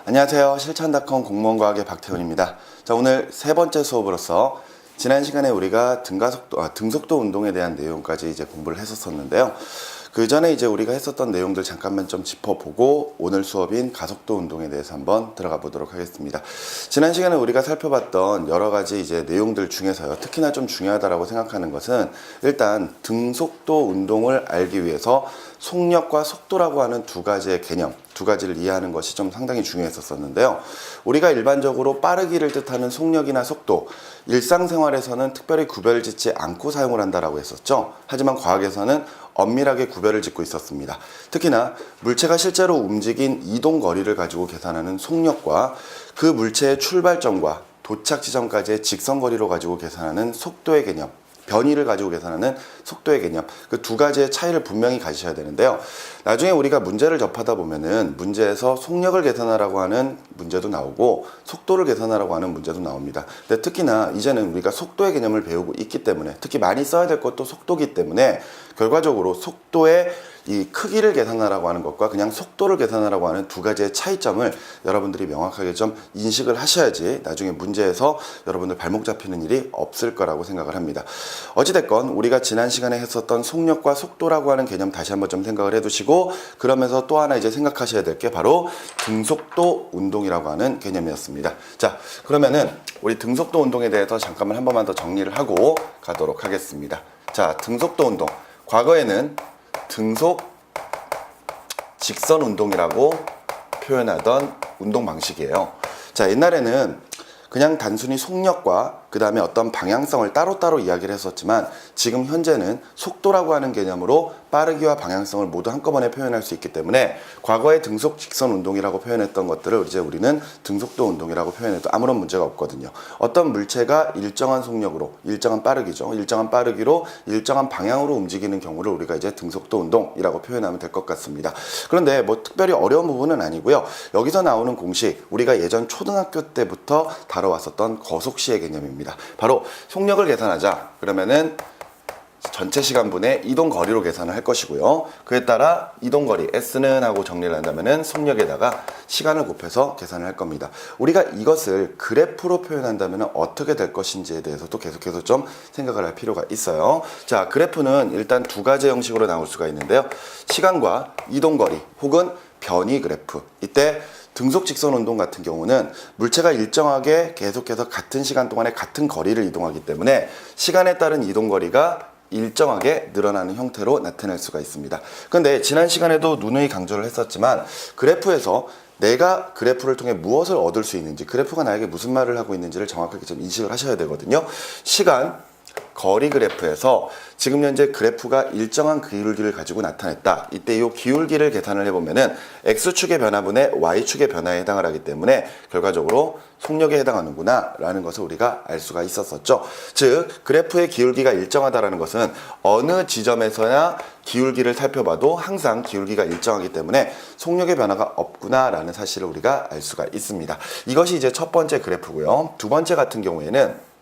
안녕하세요. 실천닷컴 공무원과학의 박태훈입니다. 자, 오늘 세 번째 수업으로서 지난 시간에 우리가 등속도 운동에 대한 내용까지 이제 공부를 했었는데요. 그 전에 이제 우리가 했었던 내용들 잠깐만 좀 짚어보고 오늘 수업인 가속도 운동에 대해서 한번 들어가 보도록 하겠습니다. 지난 시간에 우리가 살펴봤던 여러 가지 이제 내용들 중에서요. 특히나 좀 중요하다라고 생각하는 것은 일단 등속도 운동을 알기 위해서 속력과 속도라고 하는 두 가지의 개념, 두 가지를 이해하는 것이 좀 상당히 중요했었는데요. 우리가 일반적으로 빠르기를 뜻하는 속력이나 속도, 일상생활에서는 특별히 구별을 짓지 않고 사용을 한다라고 했었죠. 하지만 과학에서는 엄밀하게 구별을 짓고 있었습니다. 특히나 물체가 실제로 움직인 이동 거리를 가지고 계산하는 속력과 그 물체의 출발점과 도착 지점까지의 직선 거리로 가지고 계산하는 속도의 개념, 변이를 가지고 계산하는 속도의 개념, 그 두 가지의 차이를 분명히 가지셔야 되는데요. 나중에 우리가 문제를 접하다 보면은 문제에서 속력을 계산하라고 하는 문제도 나오고 속도를 계산하라고 하는 문제도 나옵니다. 근데 특히나 이제는 우리가 속도의 개념을 배우고 있기 때문에, 특히 많이 써야 될 것도 속도기 때문에 결과적으로 속도의 이 크기를 계산하라고 하는 것과 그냥 속도를 계산하라고 하는 두 가지의 차이점을 여러분들이 명확하게 좀 인식을 하셔야지 나중에 문제에서 여러분들 발목 잡히는 일이 없을 거라고 생각을 합니다. 어찌됐건 우리가 지난 시간에 했었던 속력과 속도라고 하는 개념 다시 한번 좀 생각을 해두시고, 그러면서 또 하나 이제 생각하셔야 될 게 바로 등속도 운동이라고 하는 개념이었습니다. 자, 그러면은 우리 등속도 운동에 대해서 잠깐만 한 번만 더 정리를 하고 가도록 하겠습니다. 자, 등속도 운동. 과거에는 등속 직선 운동이라고 표현하던 운동 방식이에요. 자, 옛날에는 그냥 단순히 속력과 그 다음에 어떤 방향성을 따로따로 이야기를 했었지만 지금 현재는 속도라고 하는 개념으로 빠르기와 방향성을 모두 한꺼번에 표현할 수 있기 때문에 과거의 등속 직선 운동이라고 표현했던 것들을 이제 우리는 등속도 운동이라고 표현해도 아무런 문제가 없거든요. 어떤 물체가 일정한 속력으로, 일정한 빠르기죠. 일정한 빠르기로 일정한 방향으로 움직이는 경우를 우리가 이제 등속도 운동이라고 표현하면 될 것 같습니다. 그런데 뭐 특별히 어려운 부분은 아니고요. 여기서 나오는 공식, 우리가 예전 초등학교 때부터 다뤄왔었던 거속시의 개념입니다. 바로 속력을 계산하자 그러면은 전체 시간분의 이동 거리로 계산을 할 것이고요. 그에 따라 이동 거리 S는 하고 정리를 한다면은 속력에다가 시간을 곱해서 계산을 할 겁니다. 우리가 이것을 그래프로 표현한다면 어떻게 될 것인지에 대해서도 계속해서 좀 생각을 할 필요가 있어요. 자, 그래프는 일단 두 가지 형식으로 나올 수가 있는데요. 시간과 이동 거리 혹은 변이 그래프. 이때 등속 직선 운동 같은 경우는 물체가 일정하게 계속해서 같은 시간 동안에 같은 거리를 이동하기 때문에 시간에 따른 이동 거리가 일정하게 늘어나는 형태로 나타낼 수가 있습니다. 그런데 지난 시간에도 누누이 강조를 했었지만 그래프에서 내가 그래프를 통해 무엇을 얻을 수 있는지, 그래프가 나에게 무슨 말을 하고 있는지를 정확하게 좀 인식을 하셔야 되거든요. 시간, 거리 그래프에서 지금 현재 그래프가 일정한 기울기를 가지고 나타냈다. 이때 이 기울기를 계산을 해보면은 X축의 변화분의 Y축의 변화에 해당을 하기 때문에 결과적으로 속력에 해당하는구나 라는 것을 우리가 알 수가 있었었죠. 즉 그래프의 기울기가 일정하다라는 것은 어느 지점에서나 기울기를 살펴봐도 항상 기울기가 일정하기 때문에 속력의 변화가 없구나 라는 사실을 우리가 알 수가 있습니다. 이것이 이제 첫 번째 그래프고요. 두 번째 같은 경우에는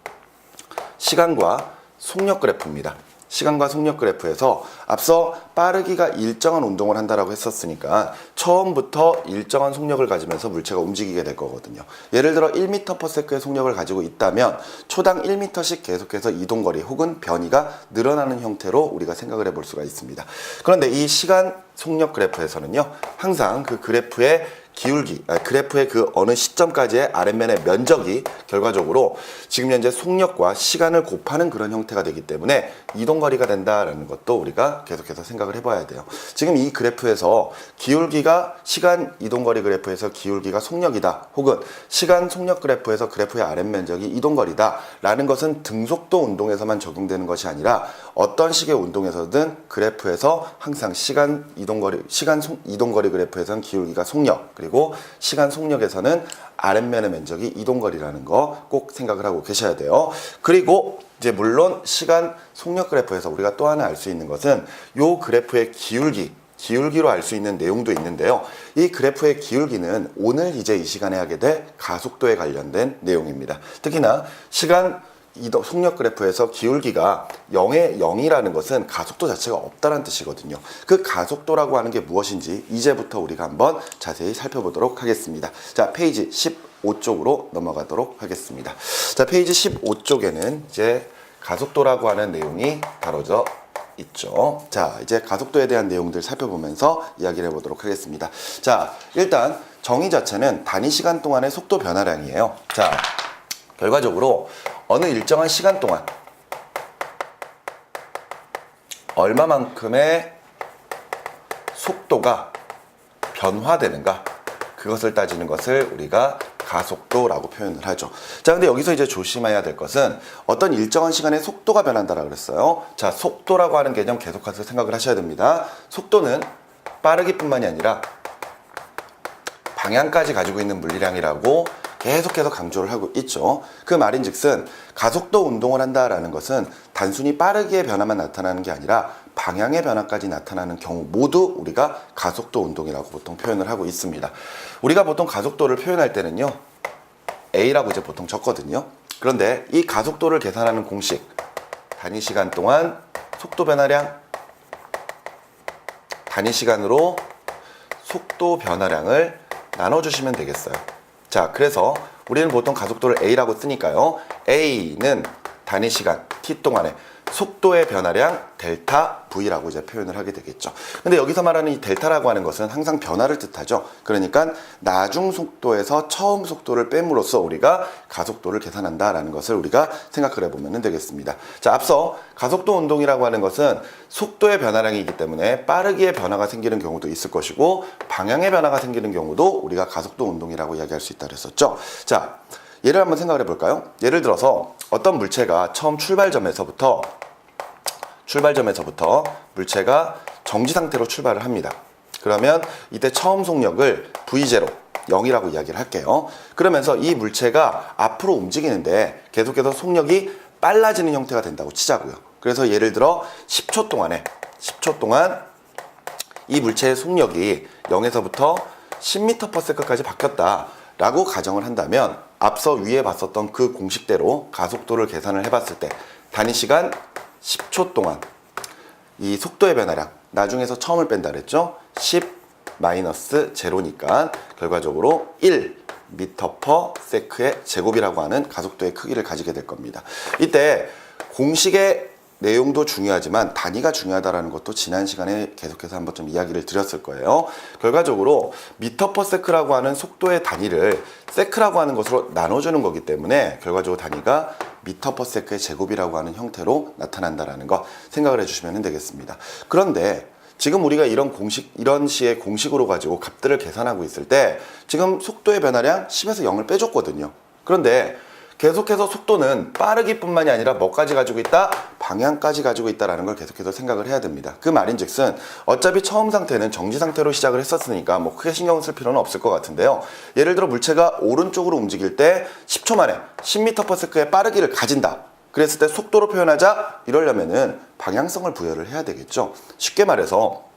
시간과 속력 그래프입니다. 시간과 속력 그래프에서 앞서 빠르기가 일정한 운동을 한다라고 했었으니까 처음부터 일정한 속력을 가지면서 물체가 움직이게 될 거거든요. 예를 들어 1m/s의 속력을 가지고 있다면 초당 1m씩 계속해서 이동거리 혹은 변이가 늘어나는 형태로 우리가 생각을 해볼 수가 있습니다. 그런데 이 시간 속력 그래프에서는요, 항상 그 그래프의 기울기, 그래프의 그 어느 시점까지의 아랫면의 면적이 결과적으로 지금 현재 속력과 시간을 곱하는 그런 형태가 되기 때문에 이동거리가 된다라는 것도 우리가 계속해서 생각을 해봐야 돼요. 지금 이 그래프에서 기울기가 시간 이동거리 그래프에서 기울기가 속력이다, 혹은 시간 속력 그래프에서 그래프의 아랫면적이 이동거리다 라는 것은 등속도 운동에서만 적용되는 것이 아니라 어떤 식의 운동에서든 그래프에서 항상 시간 이동거리 그래프에서는 기울기가 속력, 그리고 시간 속력에서는 아랫면의 면적이 이동거리라는 거 꼭 생각을 하고 계셔야 돼요. 그리고 이제 물론 시간 속력 그래프에서 우리가 또 하나 알 수 있는 것은 이 그래프의 기울기로 알 수 있는 내용도 있는데요. 이 그래프의 기울기는 오늘 이제 이 시간에 하게 될 가속도에 관련된 내용입니다. 특히나 시간 속력 그래프에서 기울기가 0이라는 것은 가속도 자체가 없다는 뜻이거든요. 그 가속도라고 하는 게 무엇인지 이제부터 우리가 한번 자세히 살펴보도록 하겠습니다. 자, 페이지 15쪽으로 넘어가도록 하겠습니다. 자, 페이지 15쪽에는 이제 가속도라고 하는 내용이 다뤄져 있죠. 자, 이제 가속도에 대한 내용들 살펴보면서 이야기를 해보도록 하겠습니다. 자, 일단 정의 자체는 단위 시간 동안의 속도 변화량이에요. 자, 결과적으로 어느 일정한 시간 동안 얼마만큼의 속도가 변화되는가, 그것을 따지는 것을 우리가 가속도라고 표현을 하죠. 자, 근데 여기서 이제 조심해야 될 것은 어떤 일정한 시간에 속도가 변한다라고 그랬어요. 자, 속도라고 하는 개념 계속해서 생각을 하셔야 됩니다. 속도는 빠르기뿐만이 아니라 방향까지 가지고 있는 물리량이라고 계속해서 강조를 하고 있죠. 그 말인즉슨 가속도 운동을 한다라는 것은 단순히 빠르기의 변화만 나타나는 게 아니라 방향의 변화까지 나타나는 경우 모두 우리가 가속도 운동이라고 보통 표현을 하고 있습니다. 우리가 보통 가속도를 표현할 때는요, A라고 이제 보통 적거든요. 그런데 이 가속도를 계산하는 공식, 단위 시간 동안 속도 변화량, 단위 시간으로 속도 변화량을 나눠주시면 되겠어요. 자, 그래서 우리는 보통 가속도를 A라고 쓰니까요, A는 단위 시간 t 동안에 속도의 변화량 델타 V라고 이제 표현을 하게 되겠죠. 근데 여기서 말하는 이 델타라고 하는 것은 항상 변화를 뜻하죠. 그러니까 나중 속도에서 처음 속도를 뺨으로써 우리가 가속도를 계산한다라는 것을 우리가 생각을 해보면 되겠습니다. 자, 앞서 가속도 운동이라고 하는 것은 속도의 변화량이기 때문에 빠르기의 변화가 생기는 경우도 있을 것이고 방향의 변화가 생기는 경우도 우리가 가속도 운동이라고 이야기할 수 있다 그랬었죠. 자, 예를 한번 생각을 해볼까요? 예를 들어서 어떤 물체가 처음 출발점에서부터 물체가 정지 상태로 출발을 합니다. 그러면 이때 처음 속력을 V0, 0이라고 이야기를 할게요. 그러면서 이 물체가 앞으로 움직이는데 계속해서 속력이 빨라지는 형태가 된다고 치자고요. 그래서 예를 들어 10초 동안 이 물체의 속력이 0에서부터 10m/s까지 바뀌었다라고 가정을 한다면 앞서 위에 봤었던 그 공식대로 가속도를 계산을 해봤을 때 단위 시간 10초 동안 이 속도의 변화량, 나중에서 처음을 뺀다 그랬죠? 10-0니까 결과적으로 1m/s의 제곱이라고 하는 가속도의 크기를 가지게 될 겁니다. 이때 공식의 내용도 중요하지만 단위가 중요하다는 것도 지난 시간에 계속해서 한번 좀 이야기를 드렸을 거예요. 결과적으로 m/s라고 하는 속도의 단위를 세크라고 하는 것으로 나눠주는 거기 때문에 결과적으로 단위가 m/s의 제곱이라고 하는 형태로 나타난다는 거 생각을 해주시면 되겠습니다. 그런데 지금 우리가 이런 시의 공식으로 가지고 값들을 계산하고 있을 때 지금 속도의 변화량 10에서 0을 빼줬거든요. 그런데 계속해서 속도는 빠르기뿐만이 아니라 뭐까지 가지고 있다? 방향까지 가지고 있다는 걸 계속해서 생각을 해야 됩니다. 그 말인즉슨 어차피 처음 상태는 정지 상태로 시작을 했었으니까 뭐 크게 신경 쓸 필요는 없을 것 같은데요. 예를 들어 물체가 오른쪽으로 움직일 때 10초 만에 10m/s의 빠르기를 가진다. 그랬을 때 속도로 표현하자 이러려면은 방향성을 부여를 해야 되겠죠. 쉽게 말해서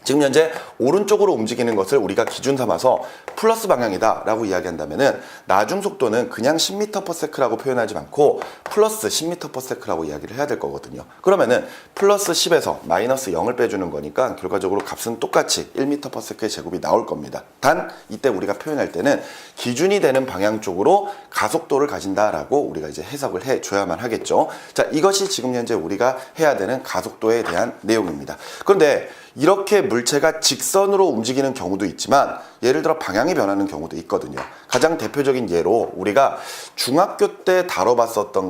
지금 현재 오른쪽으로 움직이는 것을 우리가 기준 삼아서 플러스 방향이다 라고 이야기한다면은 나중 속도는 그냥 10m/s라고 표현하지 않고 플러스 10m/s라고 이야기를 해야 될 거거든요. 그러면은 플러스 10에서 마이너스 0을 빼주는 거니까 결과적으로 값은 똑같이 1m/s의 제곱이 나올 겁니다. 단 이때 우리가 표현할 때는 기준이 되는 방향 쪽으로 가속도를 가진다라고 우리가 이제 해석을 해줘야만 하겠죠. 자, 이것이 지금 현재 우리가 해야 되는 가속도에 대한 내용입니다. 그런데 이렇게 물체가 직선으로 움직이는 경우도 있지만 예를 들어 방향이 변하는 경우도 있거든요. 가장 대표적인 예로 우리가 중학교 때 다뤄봤었던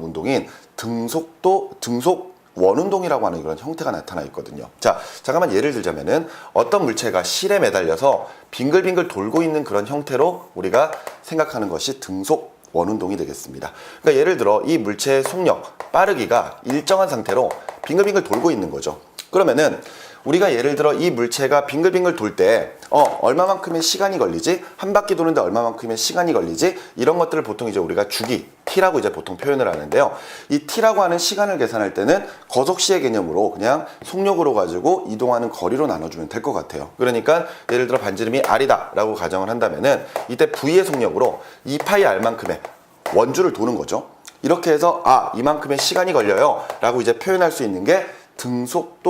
운동인 등속 원운동이라고 하는 그런 형태가 나타나 있거든요. 자, 잠깐만 예를 들자면은 어떤 물체가 실에 매달려서 빙글빙글 돌고 있는 그런 형태로 우리가 생각하는 것이 등속 원운동이 되겠습니다. 그러니까 예를 들어 이 물체의 속력, 빠르기가 일정한 상태로 빙글빙글 돌고 있는 거죠. 그러면은 우리가 예를 들어 이 물체가 빙글빙글 돌 때 얼마만큼의 시간이 걸리지? 한 바퀴 도는데 얼마만큼의 시간이 걸리지? 이런 것들을 보통 이제 우리가 주기, t라고 이제 보통 표현을 하는데요. 이 t라고 하는 시간을 계산할 때는 거속시의 개념으로 그냥 속력으로 가지고 이동하는 거리로 나눠주면 될 것 같아요. 그러니까 예를 들어 반지름이 r이다 라고 가정을 한다면은 이때 v의 속력으로 2πr만큼의 원주를 도는 거죠. 이렇게 해서 이만큼의 시간이 걸려요 라고 이제 표현할 수 있는 게 등속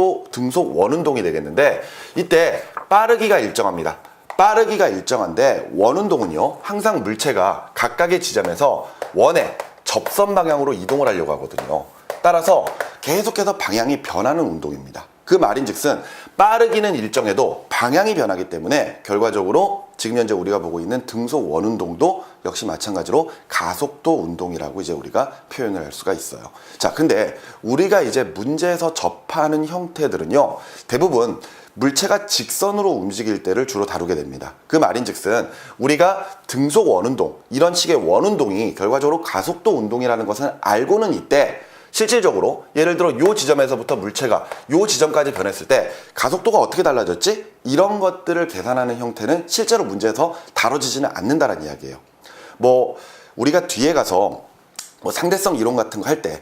원운동이 되겠는데, 이때 빠르기가 일정합니다. 빠르기가 일정한데 원운동은요, 항상 물체가 각각의 지점에서 원의 접선 방향으로 이동을 하려고 하거든요. 따라서 계속해서 방향이 변하는 운동입니다. 그 말인즉슨 빠르기는 일정해도 방향이 변하기 때문에 결과적으로 지금 현재 우리가 보고 있는 등속 원운동도 역시 마찬가지로 가속도 운동이라고 이제 우리가 표현을 할 수가 있어요. 자, 근데 우리가 이제 문제에서 접하는 형태들은요, 대부분 물체가 직선으로 움직일 때를 주로 다루게 됩니다. 그 말인즉슨 우리가 등속 원운동, 이런 식의 원운동이 결과적으로 가속도 운동이라는 것은 알고는 있대, 실질적으로 예를 들어 요 지점에서부터 물체가 요 지점까지 변했을 때 가속도가 어떻게 달라졌지? 이런 것들을 계산하는 형태는 실제로 문제에서 다뤄지지는 않는다는 이야기예요. 우리가 뒤에 가서 상대성 이론 같은 거 할 때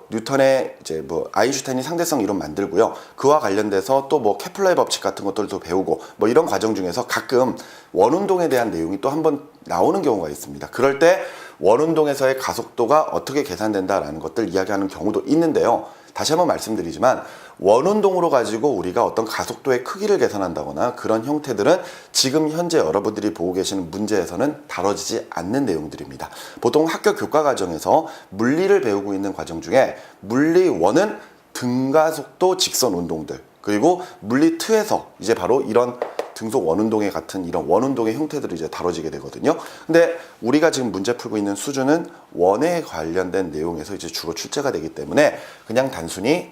뉴턴의 이제 아인슈타인이 상대성 이론 만들고요, 그와 관련돼서 또 케플러의 법칙 같은 것들도 배우고 이런 과정 중에서 가끔 원운동에 대한 내용이 또 한번 나오는 경우가 있습니다. 그럴 때 원운동에서의 가속도가 어떻게 계산된다라는 것들 이야기하는 경우도 있는데요. 다시 한번 말씀드리지만 원운동으로 가지고 우리가 어떤 가속도의 크기를 계산한다거나 그런 형태들은 지금 현재 여러분들이 보고 계시는 문제에서는 다뤄지지 않는 내용들입니다. 보통 학교 교과 과정에서 물리를 배우고 있는 과정 중에 물리 1은 등가속도 직선 운동들, 그리고 물리 2에서 이제 바로 이런 등속 원운동의 같은 이런 원운동의 형태들이 이제 다뤄지게 되거든요. 근데 우리가 지금 문제 풀고 있는 수준은 원에 관련된 내용에서 이제 주로 출제가 되기 때문에 그냥 단순히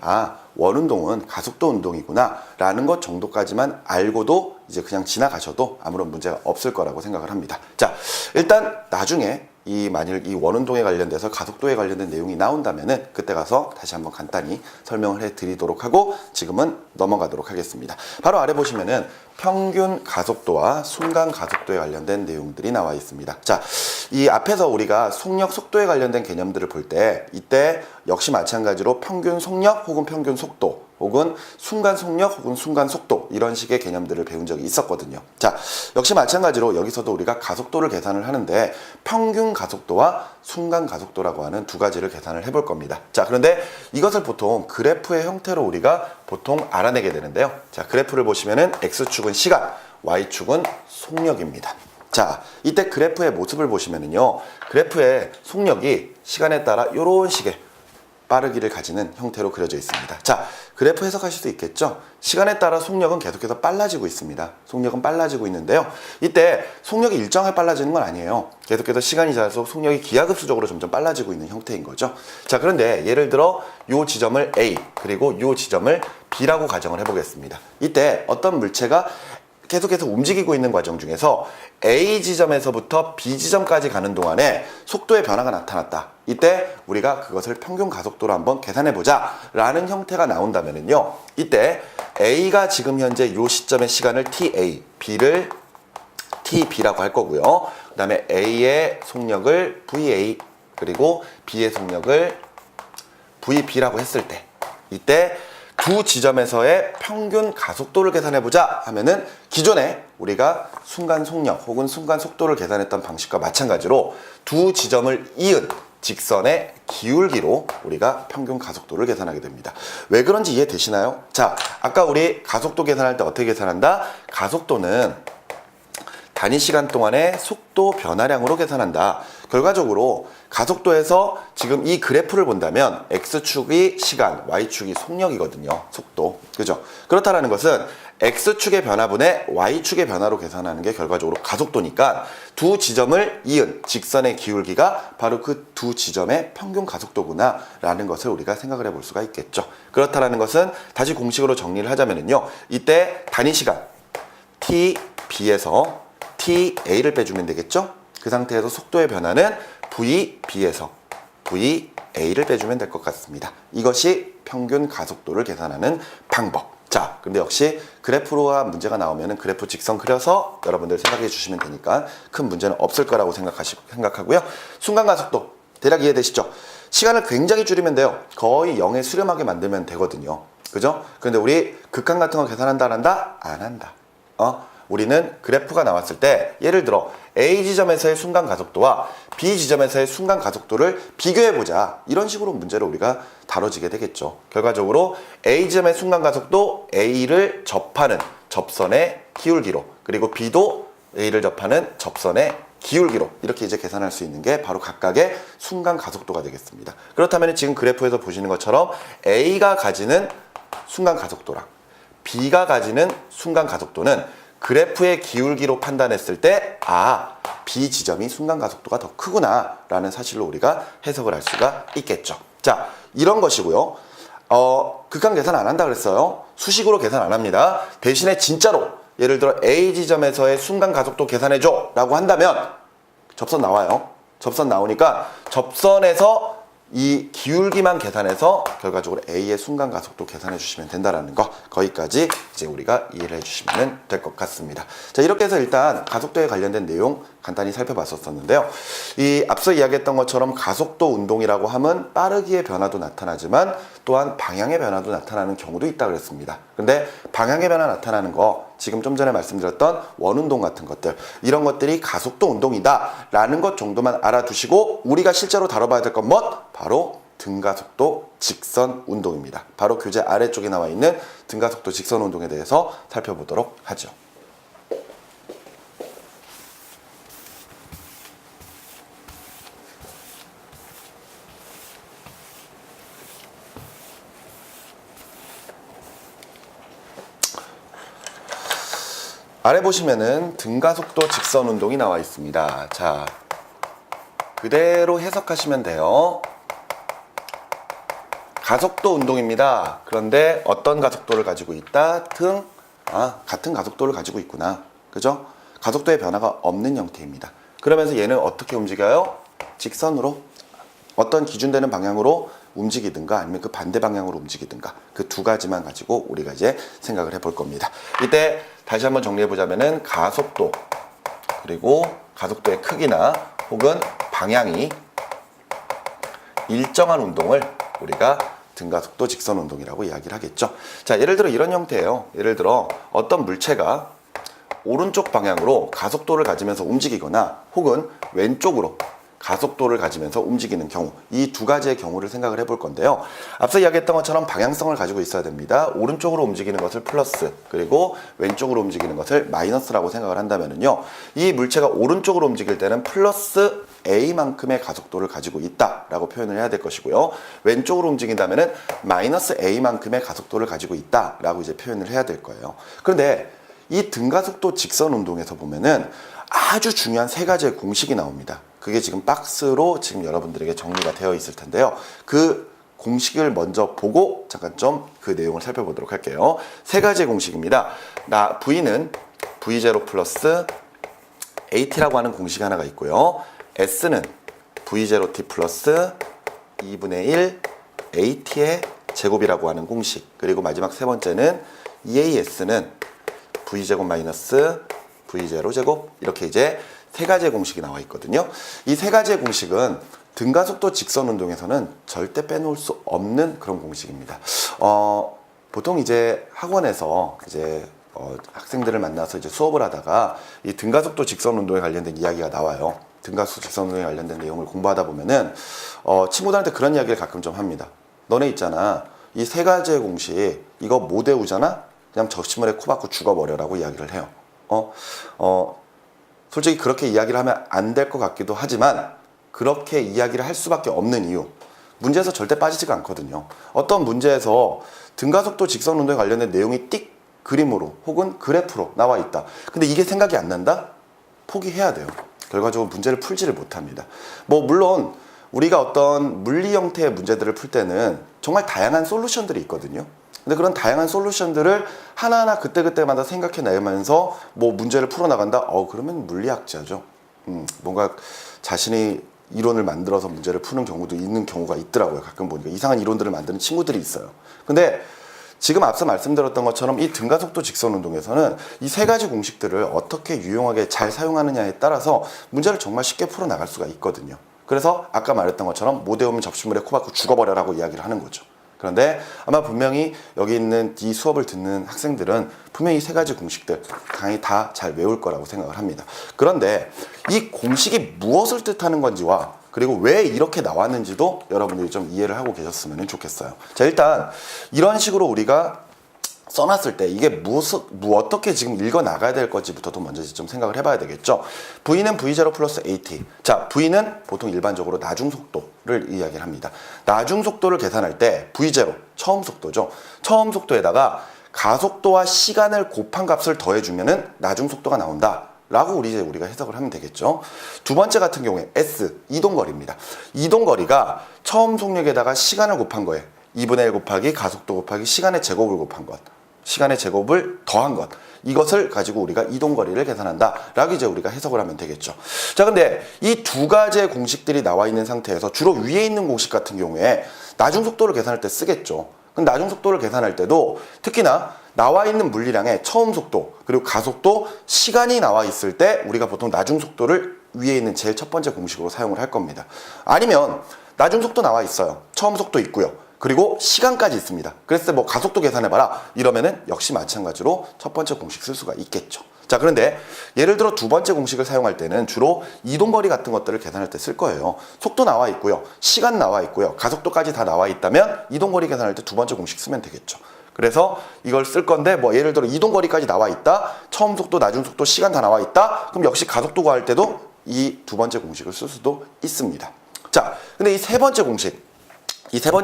원운동은 가속도 운동이구나 라는 것 정도까지만 알고도 이제 그냥 지나가셔도 아무런 문제가 없을 거라고 생각을 합니다. 자, 일단 나중에 만일 이 원운동에 관련돼서 가속도에 관련된 내용이 나온다면은 그때 가서 다시 한번 간단히 설명을 해 드리도록 하고, 지금은 넘어가도록 하겠습니다. 바로 아래 보시면은 평균 가속도와 순간 가속도에 관련된 내용들이 나와 있습니다. 자, 이 앞에서 우리가 속력, 속도에 관련된 개념들을 볼 때 이때 역시 마찬가지로 평균 속력 혹은 평균 속도 혹은 순간 속력 혹은 순간 속도, 이런 식의 개념들을 배운 적이 있었거든요. 자, 역시 마찬가지로 여기서도 우리가 가속도를 계산을 하는데 평균 가속도와 순간 가속도라고 하는 두 가지를 계산을 해볼 겁니다. 자, 그런데 이것을 보통 그래프의 형태로 우리가 보통 알아내게 되는데요. 자, 그래프를 보시면은 X축은 시간, Y축은 속력입니다. 자, 이때 그래프의 모습을 보시면은요, 그래프의 속력이 시간에 따라 이런 식의 빠르기를 가지는 형태로 그려져 있습니다. 자, 그래프 해석하실 수 있겠죠? 시간에 따라 속력은 계속해서 빨라지고 있습니다. 속력은 빨라지고 있는데요. 이때 속력이 일정하게 빨라지는 건 아니에요. 계속해서 시간이 지날수록 속력이 기하급수적으로 점점 빨라지고 있는 형태인 거죠. 자, 그런데 예를 들어 이 지점을 A, 그리고 이 지점을 B라고 가정을 해보겠습니다. 이때 어떤 물체가 계속해서 움직이고 있는 과정 중에서 A 지점에서부터 B 지점까지 가는 동안에 속도의 변화가 나타났다. 이때 우리가 그것을 평균 가속도로 한번 계산해보자 라는 형태가 나온다면요, 이때 A가 지금 현재 이 시점의 시간을 TA, B를 TB라고 할 거고요. 그 다음에 A의 속력을 VA, 그리고 B의 속력을 VB라고 했을 때, 이때 두 지점에서의 평균 가속도를 계산해보자 하면은 기존에 우리가 순간 속력 혹은 순간 속도를 계산했던 방식과 마찬가지로 두 지점을 이은 직선의 기울기로 우리가 평균 가속도를 계산하게 됩니다. 왜 그런지 이해되시나요? 자, 아까 우리 가속도 계산할 때 어떻게 계산한다? 가속도는 단위 시간 동안의 속도 변화량으로 계산한다. 결과적으로 가속도에서 지금 이 그래프를 본다면 X축이 시간, Y축이 속력이거든요. 속도. 그죠? 그렇다는 것은 X축의 변화분의 Y축의 변화로 계산하는 게 결과적으로 가속도니까 두 지점을 이은 직선의 기울기가 바로 그 두 지점의 평균 가속도구나 라는 것을 우리가 생각을 해볼 수가 있겠죠. 그렇다는 것은 다시 공식으로 정리를 하자면요, 이때 단위 시간 TB에서 TA를 빼주면 되겠죠? 그 상태에서 속도의 변화는 VB에서 VA를 빼주면 될 것 같습니다. 이것이 평균 가속도를 계산하는 방법. 자, 근데 역시 그래프로가 문제가 나오면 그래프 직선 그려서 여러분들 생각해 주시면 되니까 큰 문제는 없을 거라고 생각하고요. 순간 가속도 대략 이해되시죠? 시간을 굉장히 줄이면 돼요. 거의 0에 수렴하게 만들면 되거든요. 그죠? 그런데 우리 극한 같은 거 계산한다 안 한다? 안 한다. 우리는 그래프가 나왔을 때 예를 들어 A 지점에서의 순간 가속도와 B 지점에서의 순간 가속도를 비교해보자. 이런 식으로 문제를 우리가 다뤄지게 되겠죠. 결과적으로 A 지점의 순간 가속도 A를 접하는 접선의 기울기로, 그리고 B도 A를 접하는 접선의 기울기로 이렇게 이제 계산할 수 있는 게 바로 각각의 순간 가속도가 되겠습니다. 그렇다면 지금 그래프에서 보시는 것처럼 A가 가지는 순간 가속도랑 B가 가지는 순간 가속도는 그래프의 기울기로 판단했을 때 B 지점이 순간 가속도가 더 크구나 라는 사실로 우리가 해석을 할 수가 있겠죠. 자, 이런 것이고요. 극한 계산 안 한다 그랬어요. 수식으로 계산 안 합니다. 대신에 진짜로 예를 들어 A 지점에서의 순간 가속도 계산해줘 라고 한다면 접선 나와요. 접선 나오니까 접선에서 이 기울기만 계산해서 결과적으로 A의 순간 가속도 계산해 주시면 된다라는 거, 거기까지 이제 우리가 이해를 해주시면 될 것 같습니다. 자, 이렇게 해서 일단 가속도에 관련된 내용 간단히 살펴봤었는데요. 이 앞서 이야기했던 것처럼 가속도 운동이라고 하면 빠르기의 변화도 나타나지만 또한 방향의 변화도 나타나는 경우도 있다 그랬습니다. 근데 방향의 변화 나타나는 거 지금 좀 전에 말씀드렸던 원운동 같은 것들, 이런 것들이 가속도 운동이다 라는 것 정도만 알아두시고 우리가 실제로 다뤄봐야 될 건 뭐? 바로 등가속도 직선 운동입니다. 바로 교재 아래쪽에 나와 있는 등가속도 직선 운동에 대해서 살펴보도록 하죠. 아래 보시면은 등가속도 직선 운동이 나와 있습니다. 자, 그대로 해석하시면 돼요. 가속도 운동입니다. 그런데 어떤 가속도를 가지고 있다? 같은 가속도를 가지고 있구나. 그죠? 가속도의 변화가 없는 형태입니다. 그러면서 얘는 어떻게 움직여요? 직선으로 어떤 기준되는 방향으로 움직이든가 아니면 그 반대 방향으로 움직이든가 그 두 가지만 가지고 우리가 이제 생각을 해볼 겁니다. 이때 다시 한번 정리해 보자면은 가속도 그리고 가속도의 크기나 혹은 방향이 일정한 운동을 우리가 등가속도 직선 운동이라고 이야기를 하겠죠. 자, 예를 들어 이런 형태예요. 예를 들어 어떤 물체가 오른쪽 방향으로 가속도를 가지면서 움직이거나 혹은 왼쪽으로 가속도를 가지면서 움직이는 경우, 이 두 가지의 경우를 생각을 해볼 건데요. 앞서 이야기했던 것처럼 방향성을 가지고 있어야 됩니다. 오른쪽으로 움직이는 것을 플러스, 그리고 왼쪽으로 움직이는 것을 마이너스라고 생각을 한다면요, 이 물체가 오른쪽으로 움직일 때는 플러스 A만큼의 가속도를 가지고 있다라고 표현을 해야 될 것이고요. 왼쪽으로 움직인다면은 마이너스 A만큼의 가속도를 가지고 있다라고 이제 표현을 해야 될 거예요. 그런데 이 등가속도 직선 운동에서 보면은 아주 중요한 세 가지의 공식이 나옵니다. 그게 지금 박스로 지금 여러분들에게 정리가 되어 있을 텐데요. 그 공식을 먼저 보고 잠깐 좀 그 내용을 살펴보도록 할게요. 세 가지의 공식입니다. V는 V0 플러스 AT라고 하는 공식이 하나가 있고요. S는 V0T 플러스 2분의 1 AT의 제곱이라고 하는 공식. 그리고 마지막 세 번째는 EAS는 V제곱 마이너스 V0 제곱, 이렇게 이제 세 가지의 공식이 나와 있거든요. 이 세 가지의 공식은 등가속도 직선 운동에서는 절대 빼놓을 수 없는 그런 공식입니다. 보통 이제 학원에서 이제 학생들을 만나서 이제 수업을 하다가 이 등가속도 직선 운동에 관련된 이야기가 나와요. 등가속도 직선 운동에 관련된 내용을 공부하다 보면은 친구들한테 그런 이야기를 가끔 좀 합니다. 너네 있잖아, 이 세 가지의 공식 이거 못 외우잖아? 그냥 접시물에 코 박고 죽어버려라고 이야기를 해요. 솔직히 그렇게 이야기를 하면 안 될 것 같기도 하지만 그렇게 이야기를 할 수밖에 없는 이유, 문제에서 절대 빠지지가 않거든요. 어떤 문제에서 등가속도 직선 운동에 관련된 내용이 띡 그림으로 혹은 그래프로 나와 있다. 근데 이게 생각이 안 난다? 포기해야 돼요. 결과적으로 문제를 풀지를 못합니다. 물론 우리가 어떤 물리 형태의 문제들을 풀 때는 정말 다양한 솔루션들이 있거든요. 근데 그런 다양한 솔루션들을 하나하나 그때그때마다 생각해내면서 문제를 풀어나간다? 그러면 물리학자죠. 뭔가 자신이 이론을 만들어서 문제를 푸는 경우도 있는 경우가 있더라고요. 가끔 보니까 이상한 이론들을 만드는 친구들이 있어요. 근데 지금 앞서 말씀드렸던 것처럼 이 등가속도 직선 운동에서는 이 세 가지 공식들을 어떻게 유용하게 잘 사용하느냐에 따라서 문제를 정말 쉽게 풀어나갈 수가 있거든요. 그래서 아까 말했던 것처럼 못 외우면 접시물에 코 박고 죽어버려라고 이야기를 하는 거죠. 그런데 아마 분명히 여기 있는 이 수업을 듣는 학생들은 분명히 이 세 가지 공식들 당연히 다 잘 외울 거라고 생각을 합니다. 그런데 이 공식이 무엇을 뜻하는 건지와 그리고 왜 이렇게 나왔는지도 여러분들이 좀 이해를 하고 계셨으면 좋겠어요. 자, 일단 이런 식으로 우리가 써놨을 때 이게 어떻게 지금 읽어 나가야 될 건지부터도 먼저 좀 생각을 해봐야 되겠죠. V는 V0 플러스 AT. 자, V는 보통 일반적으로 나중 속도를 이야기를 합니다. 나중 속도를 계산할 때 V0, 처음 속도죠. 처음 속도에다가 가속도와 시간을 곱한 값을 더해주면은 나중 속도가 나온다. 라고 우리가 해석을 하면 되겠죠. 두 번째 같은 경우에 S, 이동거리입니다. 이동거리가 처음 속력에다가 시간을 곱한 거에 2분의 1 곱하기 가속도 곱하기 시간의 제곱을 곱한 것, 시간의 제곱을 더한 것, 이것을 가지고 우리가 이동거리를 계산한다 라고 이제 우리가 해석을 하면 되겠죠. 자, 근데 이 두 가지의 공식들이 나와 있는 상태에서 주로 위에 있는 공식 같은 경우에 나중 속도를 계산할 때 쓰겠죠. 그럼 나중 속도를 계산할 때도 특히나 나와 있는 물리량의 처음 속도 그리고 가속도 시간이 나와 있을 때 우리가 보통 나중 속도를 위에 있는 제일 첫 번째 공식으로 사용을 할 겁니다. 아니면 나중 속도 나와 있어요. 처음 속도 있고요. 그리고 시간까지 있습니다. 그래서 뭐 가속도 계산해봐라 이러면은 역시 마찬가지로 첫 번째 공식 쓸 수가 있겠죠. 자, 그런데 예를 들어 두 번째 공식을 사용할 때는 주로 이동거리 같은 것들을 계산할 때 쓸 거예요. 속도 나와 있고요. 시간 나와 있고요. 가속도까지 다 나와 있다면 이동거리 계산할 때 두 번째 공식 쓰면 되겠죠. 그래서 이걸 쓸 건데 뭐 예를 들어 이동거리까지 나와 있다. 처음 속도, 나중 속도, 시간 다 나와 있다. 그럼 역시 가속도 구할 때도 이 두 번째 공식을 쓸 수도 있습니다. 자, 근데 이 세 번째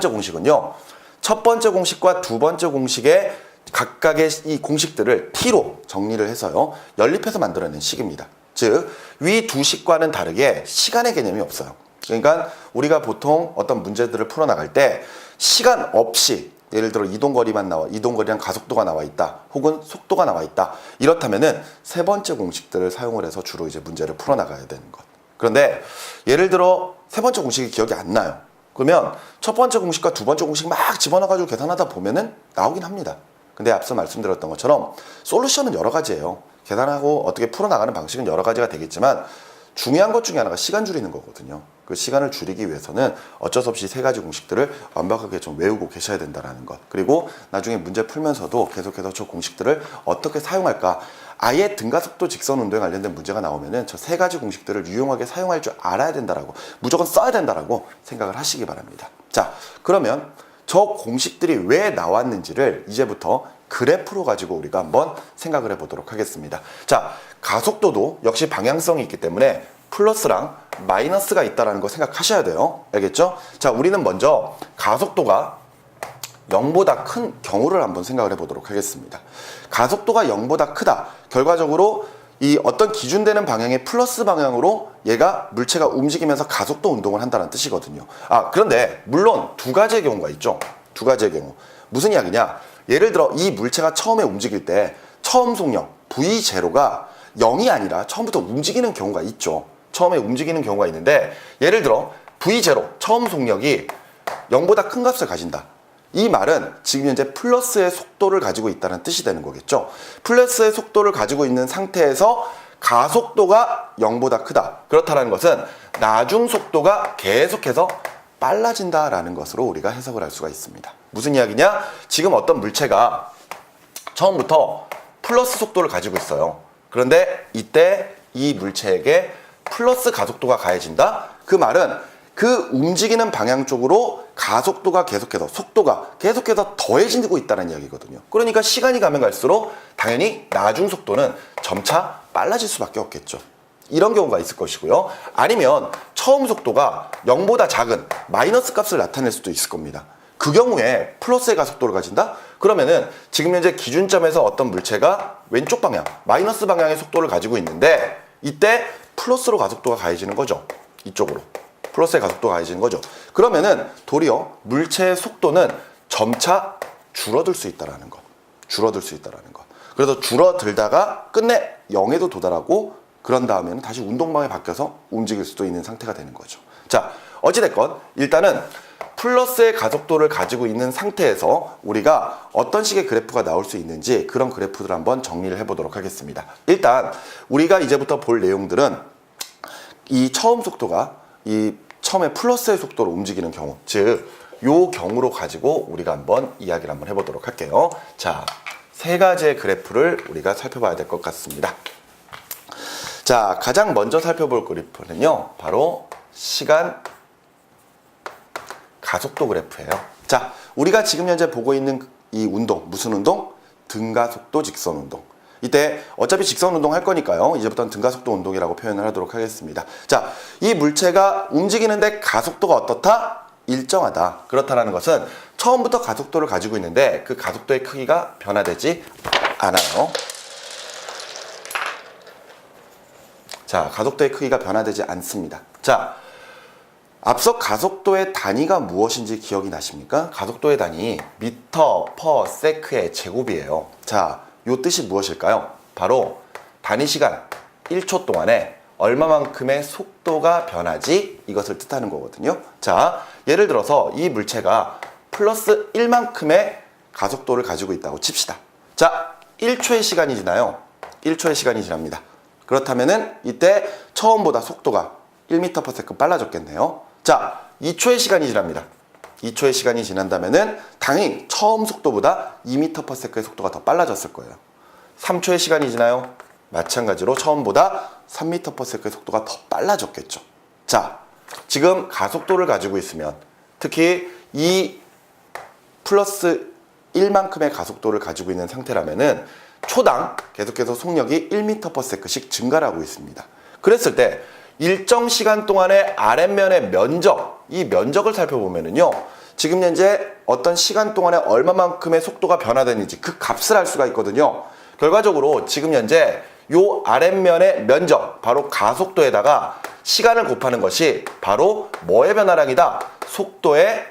공식은요. 첫 번째 공식과 두 번째 공식의 각각의 이 공식들을 T로 정리를 해서요. 연립해서 만들어낸 식입니다. 즉, 위 두 식과는 다르게 시간의 개념이 없어요. 그러니까 우리가 보통 어떤 문제들을 풀어나갈 때 시간 없이 예를 들어 이동거리랑 가속도가 나와 있다. 혹은 속도가 나와 있다. 이렇다면은 세 번째 공식들을 사용을 해서 주로 이제 문제를 풀어나가야 되는 것. 그런데 예를 들어 세 번째 공식이 기억이 안 나요. 그러면 첫 번째 공식과 두 번째 공식 막 집어넣어가지고 계산하다 보면은 나오긴 합니다. 근데 앞서 말씀드렸던 것처럼 솔루션은 여러 가지예요. 계산하고 어떻게 풀어나가는 방식은 여러 가지가 되겠지만 중요한 것 중에 하나가 시간 줄이는 거거든요. 그 시간을 줄이기 위해서는 어쩔 수 없이 세 가지 공식들을 완벽하게 좀 외우고 계셔야 된다는 것. 그리고 나중에 문제 풀면서도 계속해서 저 공식들을 어떻게 사용할까. 아예 등가속도 직선 운동에 관련된 문제가 나오면은 저 세 가지 공식들을 유용하게 사용할 줄 알아야 된다라고, 무조건 써야 된다라고 생각을 하시기 바랍니다. 자, 그러면 저 공식들이 왜 나왔는지를 이제부터 그래프로 가지고 우리가 한번 생각을 해보도록 하겠습니다. 자, 가속도도 역시 방향성이 있기 때문에 플러스랑 마이너스가 있다는 거 생각하셔야 돼요. 알겠죠? 자, 우리는 먼저 가속도가 0보다 큰 경우를 한번 생각을 해보도록 하겠습니다. 가속도가 0보다 크다. 결과적으로 이 어떤 기준되는 방향의 플러스 방향으로 얘가 물체가 움직이면서 가속도 운동을 한다는 뜻이거든요. 아, 그런데 물론 두 가지의 경우가 있죠. 두 가지의 경우. 무슨 이야기냐? 예를 들어 이 물체가 처음에 움직일 때 처음 속력 V0가 0이 아니라 처음부터 움직이는 경우가 있죠. 처음에 움직이는 경우가 있는데 예를 들어 V0 처음 속력이 0보다 큰 값을 가진다. 이 말은 지금 현재 플러스의 속도를 가지고 있다는 뜻이 되는 거겠죠. 플러스의 속도를 가지고 있는 상태에서 가속도가 0보다 크다. 그렇다는 것은 나중 속도가 계속해서 빨라진다라는 것으로 우리가 해석을 할 수가 있습니다. 무슨 이야기냐? 지금 어떤 물체가 처음부터 플러스 속도를 가지고 있어요. 그런데 이때 이 물체에게 플러스 가속도가 가해진다? 그 말은 그 움직이는 방향 쪽으로 가속도가 계속해서, 속도가 계속해서 더해지고 있다는 이야기거든요. 그러니까 시간이 가면 갈수록 당연히 나중 속도는 점차 빨라질 수밖에 없겠죠. 이런 경우가 있을 것이고요. 아니면 처음 속도가 0보다 작은 마이너스 값을 나타낼 수도 있을 겁니다. 그 경우에 플러스의 가속도를 가진다? 그러면은 지금 현재 기준점에서 어떤 물체가 왼쪽 방향, 마이너스 방향의 속도를 가지고 있는데 이때 플러스로 가속도가 가해지는 거죠. 이쪽으로. 플러스의 가속도가 가해지는 거죠. 그러면은 도리어 물체의 속도는 점차 줄어들 수 있다는 것. 줄어들 수 있다는 것. 그래서 줄어들다가 끝내 0에도 도달하고 그런 다음에는 다시 운동방에 바뀌어서 움직일 수도 있는 상태가 되는 거죠. 자, 어찌됐건 일단은 플러스의 가속도를 가지고 있는 상태에서 우리가 어떤 식의 그래프가 나올 수 있는지 그런 그래프들을 한번 정리를 해보도록 하겠습니다. 일단 우리가 이제부터 볼 내용들은 이 처음 속도가 이 처음에 플러스의 속도로 움직이는 경우, 즉 요 경우로 가지고 우리가 한번 이야기를 한번 해보도록 할게요. 자, 세 가지의 그래프를 우리가 살펴봐야 될 것 같습니다. 자, 가장 먼저 살펴볼 그래프는요, 바로 시간 가속도 그래프예요. 자, 우리가 지금 현재 보고 있는 이 운동, 무슨 운동? 등가속도 직선 운동. 이때 어차피 직선 운동 할 거니까요, 이제부터는 등가속도 운동이라고 표현을 하도록 하겠습니다. 자, 이 물체가 움직이는데 가속도가 어떻다? 일정하다. 그렇다는 것은 처음부터 가속도를 가지고 있는데 그 가속도의 크기가 변화되지 않아요. 자, 가속도의 크기가 변화되지 않습니다. 자, 앞서 가속도의 단위가 무엇인지 기억이 나십니까? 가속도의 단위 미터 퍼 세크의 제곱이에요. 자, 요 뜻이 무엇일까요? 바로 단위 시간 1초 동안에 얼마만큼의 속도가 변하지, 이것을 뜻하는 거거든요. 자, 예를 들어서 이 물체가 플러스 1만큼의 가속도를 가지고 있다고 칩시다. 자, 1초의 시간이 지나요. 1초의 시간이 지납니다. 그렇다면은 이때 처음보다 속도가 1m/s 빨라졌겠네요. 자, 2초의 시간이 지납니다. 2초의 시간이 지난다면은 당연히 처음 속도보다 2m/s의 속도가 더 빨라졌을 거예요. 3초의 시간이 지나요. 마찬가지로 처음보다 3m/s의 속도가 더 빨라졌겠죠. 자, 지금 가속도를 가지고 있으면, 특히 이 플러스 1만큼의 가속도를 가지고 있는 상태라면은 초당 계속해서 속력이 1m/s씩 증가를 하고 있습니다. 그랬을 때 일정 시간 동안의 아랫면의 면적, 이 면적을 살펴보면은요, 지금 현재 어떤 시간 동안에 얼마만큼의 속도가 변화되는지 그 값을 알 수가 있거든요. 결과적으로 지금 현재 요 아랫면의 면적, 바로 가속도에다가 시간을 곱하는 것이 바로 뭐의 변화량이다? 속도의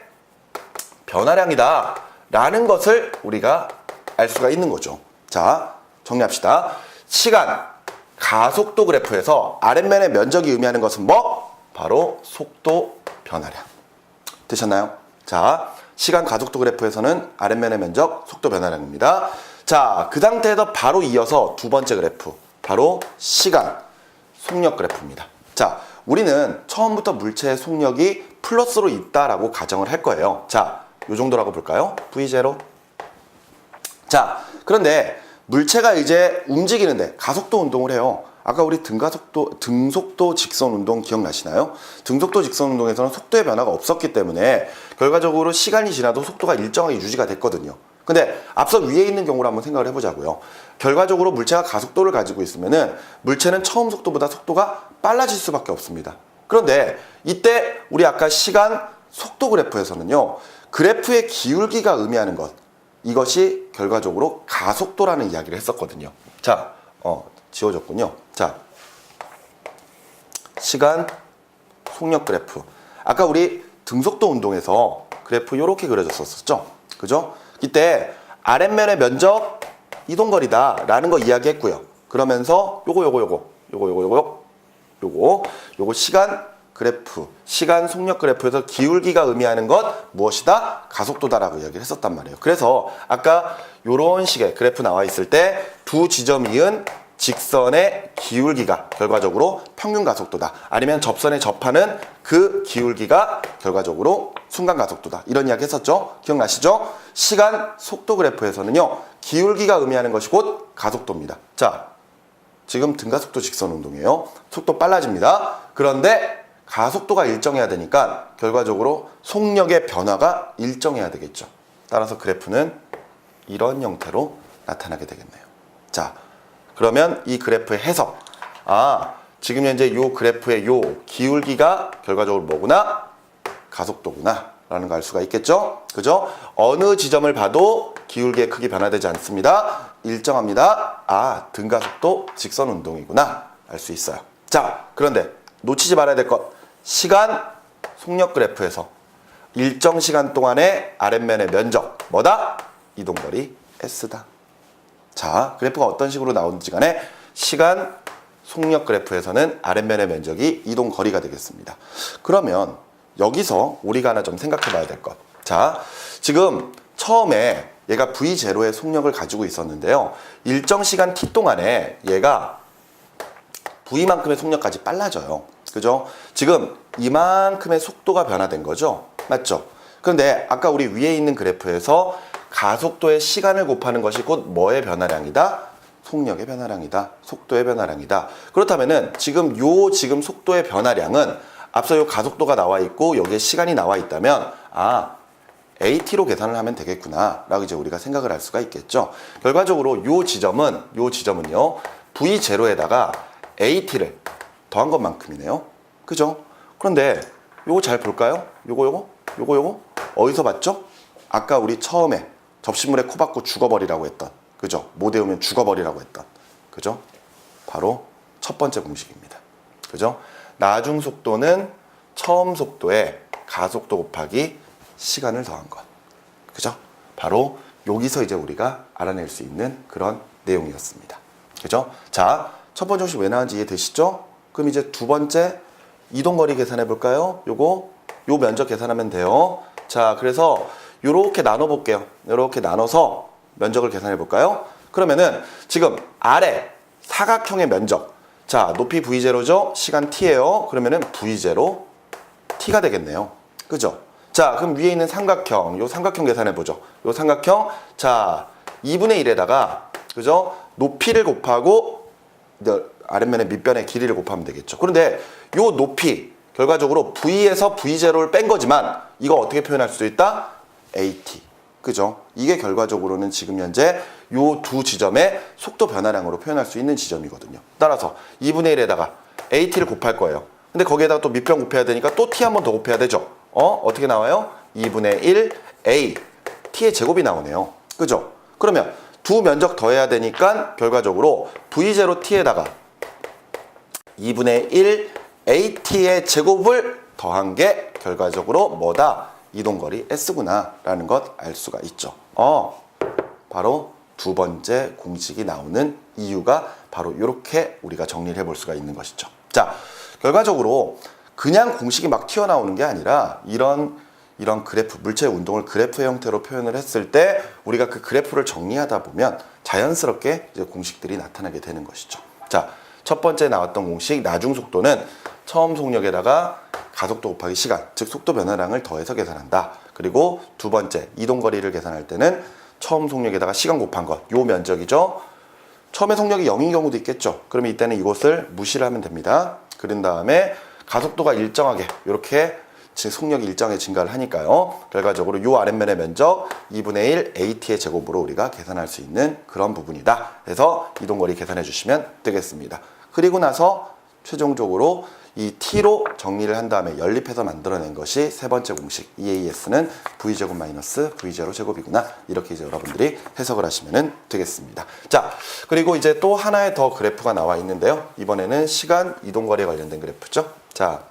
변화량이다 라는 것을 우리가 알 수가 있는 거죠. 자, 정리합시다. 시간, 가속도 그래프에서 아랫면의 면적이 의미하는 것은 뭐? 바로 속도 변화량. 되셨나요? 자, 시간 가속도 그래프에서는 아랫면의 면적, 속도 변화량입니다. 자, 그 상태에서 바로 이어서 두 번째 그래프, 바로 시간 속력 그래프입니다. 자, 우리는 처음부터 물체의 속력이 플러스로 있다라고 가정을 할 거예요. 자, 요 정도라고 볼까요? V0. 자, 그런데 물체가 이제 움직이는데 가속도 운동을 해요. 아까 우리 등속도 직선 운동 기억나시나요? 등속도 직선 운동에서는 속도의 변화가 없었기 때문에 결과적으로 시간이 지나도 속도가 일정하게 유지가 됐거든요. 근데 앞서 위에 있는 경우를 한번 생각을 해보자고요. 결과적으로 물체가 가속도를 가지고 있으면은 물체는 처음 속도보다 속도가 빨라질 수밖에 없습니다. 그런데 이때 우리 아까 시간 속도 그래프에서는요, 그래프의 기울기가 의미하는 것, 이것이 결과적으로 가속도라는 이야기를 했었거든요. 자, 지워졌군요. 자, 시간 속력 그래프. 아까 우리 등속도 운동에서 그래프 이렇게 그려졌었죠. 그죠? 이때 아랫면의 면적, 이동거리다 라는 거 이야기했고요. 그러면서 요거 시간 그래프, 시간 속력 그래프에서 기울기가 의미하는 것 무엇이다? 가속도다라고 이야기를 했었단 말이에요. 그래서 아까 요런 식의 그래프 나와 있을 때 두 지점이 이은 직선의 기울기가 결과적으로 평균 가속도다. 아니면 접선에 접하는 그 기울기가 결과적으로 순간 가속도다. 이런 이야기 했었죠? 기억나시죠? 시간 속도 그래프에서는요, 기울기가 의미하는 것이 곧 가속도입니다. 자, 지금 등가속도 직선 운동이에요. 속도 빨라집니다. 그런데 가속도가 일정해야 되니까 결과적으로 속력의 변화가 일정해야 되겠죠. 따라서 그래프는 이런 형태로 나타나게 되겠네요. 자, 그러면 이 그래프의 해석. 지금 현재 이 그래프의 이 기울기가 결과적으로 뭐구나? 가속도구나 라는 걸 알 수가 있겠죠? 그죠? 어느 지점을 봐도 기울기의 크기 변화되지 않습니다. 일정합니다. 등가속도 직선 운동이구나 알 수 있어요. 자, 그런데 놓치지 말아야 될 것, 시간 속력 그래프에서 일정 시간 동안의 아랫면의 면적 뭐다? 이동거리 S다. 자, 그래프가 어떤 식으로 나오는지 간에 시간 속력 그래프에서는 아랫면의 면적이 이동거리가 되겠습니다. 그러면 여기서 우리가 하나 좀 생각해 봐야 될 것. 자, 지금 처음에 얘가 V0의 속력을 가지고 있었는데요. 일정 시간 t 동안에 얘가 V만큼의 속력까지 빨라져요. 그죠? 지금 이만큼의 속도가 변화된 거죠? 맞죠? 그런데 아까 우리 위에 있는 그래프에서 가속도의 시간을 곱하는 것이 곧 뭐의 변화량이다? 속력의 변화량이다. 속도의 변화량이다. 그렇다면은 지금 속도의 변화량은 앞서 요 가속도가 나와 있고 여기에 시간이 나와 있다면 AT로 계산을 하면 되겠구나 라고 이제 우리가 생각을 할 수가 있겠죠. 결과적으로 요 지점은요 V0에다가 AT를 더한 것만큼이네요. 그죠? 그런데 요거 잘 볼까요? 요거 어디서 봤죠? 아까 우리 처음에 접시물에 코 박고 죽어버리라고 했던, 그죠? 못 외우면 죽어버리라고 했던, 그죠? 바로 첫 번째 공식입니다. 그죠? 나중 속도는 처음 속도에 가속도 곱하기 시간을 더한 것. 그죠? 바로 여기서 이제 우리가 알아낼 수 있는 그런 내용이었습니다. 그죠? 자, 첫 번째 공식 왜 나왔는지 이해되시죠? 그럼 이제 두 번째 이동거리 계산해 볼까요? 요 면적 계산하면 돼요. 자, 그래서 요렇게 나눠 볼게요. 요렇게 나눠서 면적을 계산해 볼까요? 그러면은 지금 아래 사각형의 면적. 자, 높이 V0죠? 시간 T예요. 그러면은 V0 T가 되겠네요. 그죠? 자, 그럼 위에 있는 삼각형, 요 삼각형 계산해 보죠. 요 삼각형, 자, 2분의 1에다가, 그죠? 높이를 곱하고, 아랫면의 밑변의 길이를 곱하면 되겠죠. 그런데 요 높이, 결과적으로 V에서 V0를 뺀 거지만, 이거 어떻게 표현할 수 있다? AT. 그죠? 이게 결과적으로는 지금 현재 요 두 지점의 속도 변화량으로 표현할 수 있는 지점이거든요. 따라서 2분의 1에다가 AT를 곱할 거예요. 근데 거기에다가 또 밑변 곱해야 되니까 또 T 한 번 더 곱해야 되죠. 어떻게 나와요? 2분의 1 A T의 제곱이 나오네요. 그죠? 그러면 두 면적 더해야 되니까 결과적으로 V0T에다가 2분의 1 AT의 제곱을 더한 게 결과적으로 뭐다? 이동거리 S구나 라는 것 알 수가 있죠. 바로 두 번째 공식이 나오는 이유가 바로 이렇게 우리가 정리를 해볼 수가 있는 것이죠. 자, 결과적으로 그냥 공식이 막 튀어나오는 게 아니라 이런 그래프, 물체의 운동을 그래프의 형태로 표현을 했을 때 우리가 그 그래프를 정리하다 보면 자연스럽게 이제 공식들이 나타나게 되는 것이죠. 자, 첫 번째 나왔던 공식, 나중 속도는 처음 속력에다가 가속도 곱하기 시간, 즉 속도 변화량을 더해서 계산한다. 그리고 두 번째, 이동거리를 계산할 때는 처음 속력에다가 시간 곱한 것, 요 면적이죠. 처음에 속력이 0인 경우도 있겠죠. 그러면 이때는 이곳을 무시를 하면 됩니다. 그런 다음에 가속도가 일정하게 이렇게 속력이 일정하게 증가를 하니까요. 결과적으로 요 아랫면의 면적 2분의 1 AT의 제곱으로 우리가 계산할 수 있는 그런 부분이다. 그래서 이동거리 계산해 주시면 되겠습니다. 그리고 나서 최종적으로 이 T로 정리를 한 다음에 연립해서 만들어낸 것이 세 번째 공식 EAS는 V제곱 마이너스 V0 제곱이구나. 이렇게 이제 여러분들이 해석을 하시면 되겠습니다. 자, 그리고 이제 또 하나의 더 그래프가 나와 있는데요. 이번에는 시간 이동거리에 관련된 그래프죠. 자,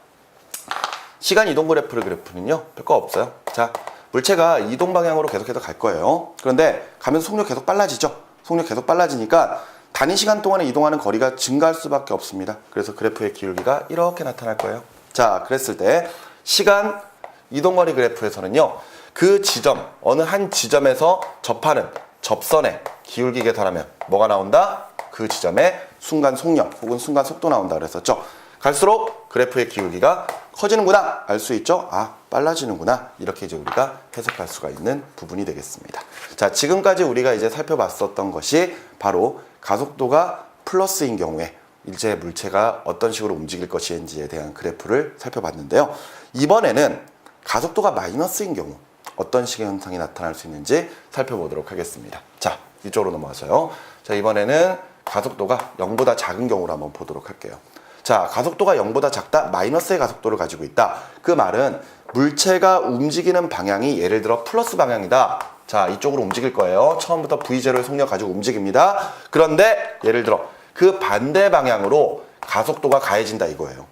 시간 이동 그래프는요, 별거 없어요. 자, 물체가 이동 방향으로 계속해서 갈 거예요. 그런데 가면서 속력 계속 빨라지죠. 속력 계속 빨라지니까 단위 시간 동안에 이동하는 거리가 증가할 수밖에 없습니다. 그래서 그래프의 기울기가 이렇게 나타날 거예요. 자, 그랬을 때 시간 이동거리 그래프에서는요, 그 지점, 어느 한 지점에서 접하는 접선의 기울기 계산하면 뭐가 나온다? 그 지점의 순간 속력 혹은 순간 속도 나온다 그랬었죠. 갈수록 그래프의 기울기가 커지는구나 알 수 있죠. 빨라지는구나, 이렇게 이제 우리가 해석할 수가 있는 부분이 되겠습니다. 자, 지금까지 우리가 이제 살펴봤었던 것이 바로 가속도가 플러스인 경우에 일체 물체가 어떤 식으로 움직일 것인지에 대한 그래프를 살펴봤는데요. 이번에는 가속도가 마이너스인 경우 어떤 식의 현상이 나타날 수 있는지 살펴보도록 하겠습니다. 자, 이쪽으로 넘어가서요. 자, 이번에는 가속도가 0보다 작은 경우를 한번 보도록 할게요. 자, 가속도가 0보다 작다, 마이너스의 가속도를 가지고 있다. 그 말은 물체가 움직이는 방향이 예를 들어 플러스 방향이다. 자, 이쪽으로 움직일 거예요. 처음부터 V0의 속력 가지고 움직입니다. 그런데 예를 들어 그 반대 방향으로 가속도가 가해진다 이거예요.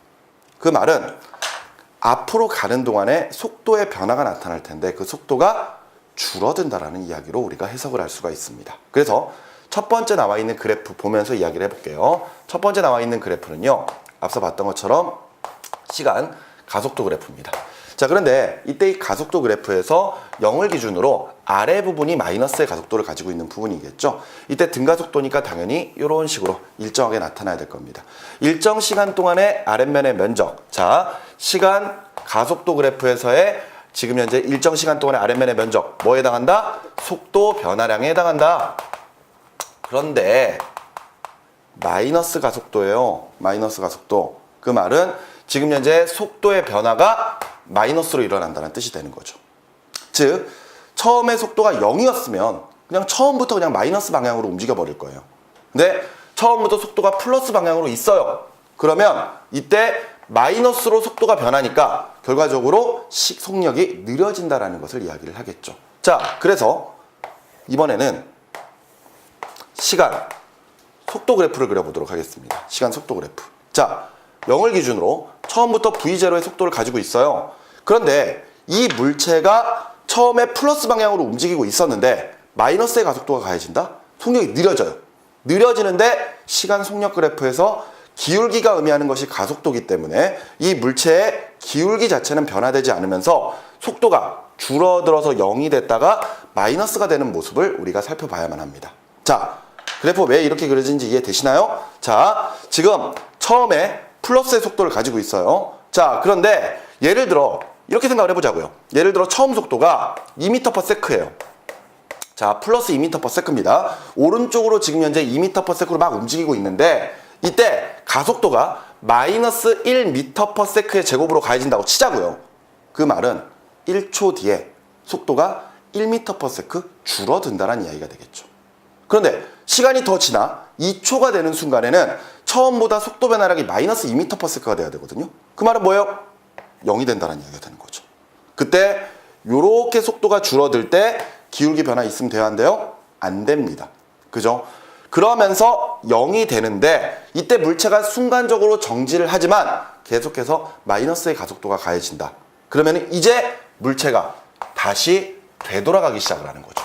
그 말은 앞으로 가는 동안에 속도의 변화가 나타날 텐데 그 속도가 줄어든다라는 이야기로 우리가 해석을 할 수가 있습니다. 그래서 첫 번째 나와 있는 그래프 보면서 이야기를 해볼게요. 첫 번째 나와 있는 그래프는요, 앞서 봤던 것처럼 시간 가속도 그래프입니다. 자, 그런데 이때 이 가속도 그래프에서 0을 기준으로 아래 부분이 마이너스의 가속도를 가지고 있는 부분이겠죠. 이때 등가속도니까 당연히 이런 식으로 일정하게 나타나야 될 겁니다. 일정 시간 동안의 아랫면의 면적. 자, 시간 가속도 그래프에서의 지금 현재 일정 시간 동안의 아랫면의 면적 뭐에 해당한다? 속도 변화량에 해당한다. 그런데 마이너스 가속도예요. 마이너스 가속도. 그 말은 지금 현재 속도의 변화가 마이너스로 일어난다는 뜻이 되는 거죠. 즉 처음에 속도가 0이었으면 그냥 처음부터 그냥 마이너스 방향으로 움직여 버릴 거예요. 근데 처음부터 속도가 플러스 방향으로 있어요. 그러면 이때 마이너스로 속도가 변하니까 결과적으로 속력이 느려진다는 것을 이야기를 하겠죠. 자, 그래서 이번에는 시간 속도 그래프를 그려보도록 하겠습니다. 시간 속도 그래프. 자, 0을 기준으로 처음부터 V0의 속도를 가지고 있어요. 그런데 이 물체가 처음에 플러스 방향으로 움직이고 있었는데 마이너스의 가속도가 가해진다? 속력이 느려져요. 느려지는데 시간 속력 그래프에서 기울기가 의미하는 것이 가속도이기 때문에 이 물체의 기울기 자체는 변화되지 않으면서 속도가 줄어들어서 0이 됐다가 마이너스가 되는 모습을 우리가 살펴봐야만 합니다. 자, 그래프 왜 이렇게 그려진지 이해되시나요? 자, 지금 처음에 플러스의 속도를 가지고 있어요. 자, 그런데 예를 들어 이렇게 생각을 해보자고요. 예를 들어 처음 속도가 2m/s예요. 자, 플러스 2m/s입니다. 오른쪽으로 지금 현재 2m/s로 막 움직이고 있는데 이때 가속도가 마이너스 1m/s의 제곱으로 가해진다고 치자고요. 그 말은 1초 뒤에 속도가 1m/s 줄어든다는 이야기가 되겠죠. 그런데 시간이 더 지나 2초가 되는 순간에는 처음보다 속도 변화량이 마이너스 2m/s가 돼야 되거든요. 그 말은 뭐예요? 0이 된다는 이야기가 되는 거죠. 그때 이렇게 속도가 줄어들 때 기울기 변화 있으면 돼야 한대요? 안 됩니다. 그죠? 그러면서 0이 되는데 이때 물체가 순간적으로 정지를 하지만 계속해서 마이너스의 가속도가 가해진다. 그러면 이제 물체가 다시 되돌아가기 시작을 하는 거죠.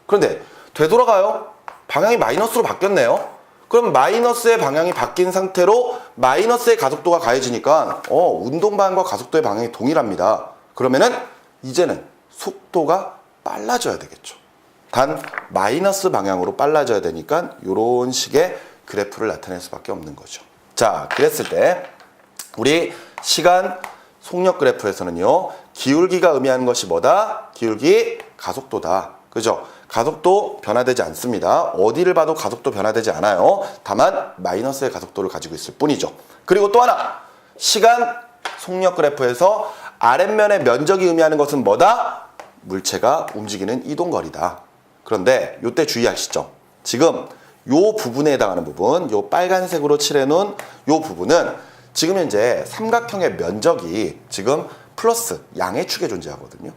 그런데 되돌아가요? 방향이 마이너스로 바뀌었네요. 그럼 마이너스의 방향이 바뀐 상태로 마이너스의 가속도가 가해지니까 운동 방향과 가속도의 방향이 동일합니다. 그러면은 이제는 속도가 빨라져야 되겠죠. 단 마이너스 방향으로 빨라져야 되니까 이런 식의 그래프를 나타낼 수밖에 없는 거죠. 자, 그랬을 때 우리 시간 속력 그래프에서는요, 기울기가 의미하는 것이 뭐다? 기울기 가속도다. 그죠? 가속도 변화되지 않습니다. 어디를 봐도 가속도 변화되지 않아요. 다만 마이너스의 가속도를 가지고 있을 뿐이죠. 그리고 또 하나, 시간 속력 그래프에서 아랫면의 면적이 의미하는 것은 뭐다? 물체가 움직이는 이동거리다. 그런데 이때 주의하시죠. 지금 요 부분에 해당하는 부분, 요 빨간색으로 칠해놓은 요 부분은 지금 현재 삼각형의 면적이 지금 플러스 양의 축에 존재하거든요.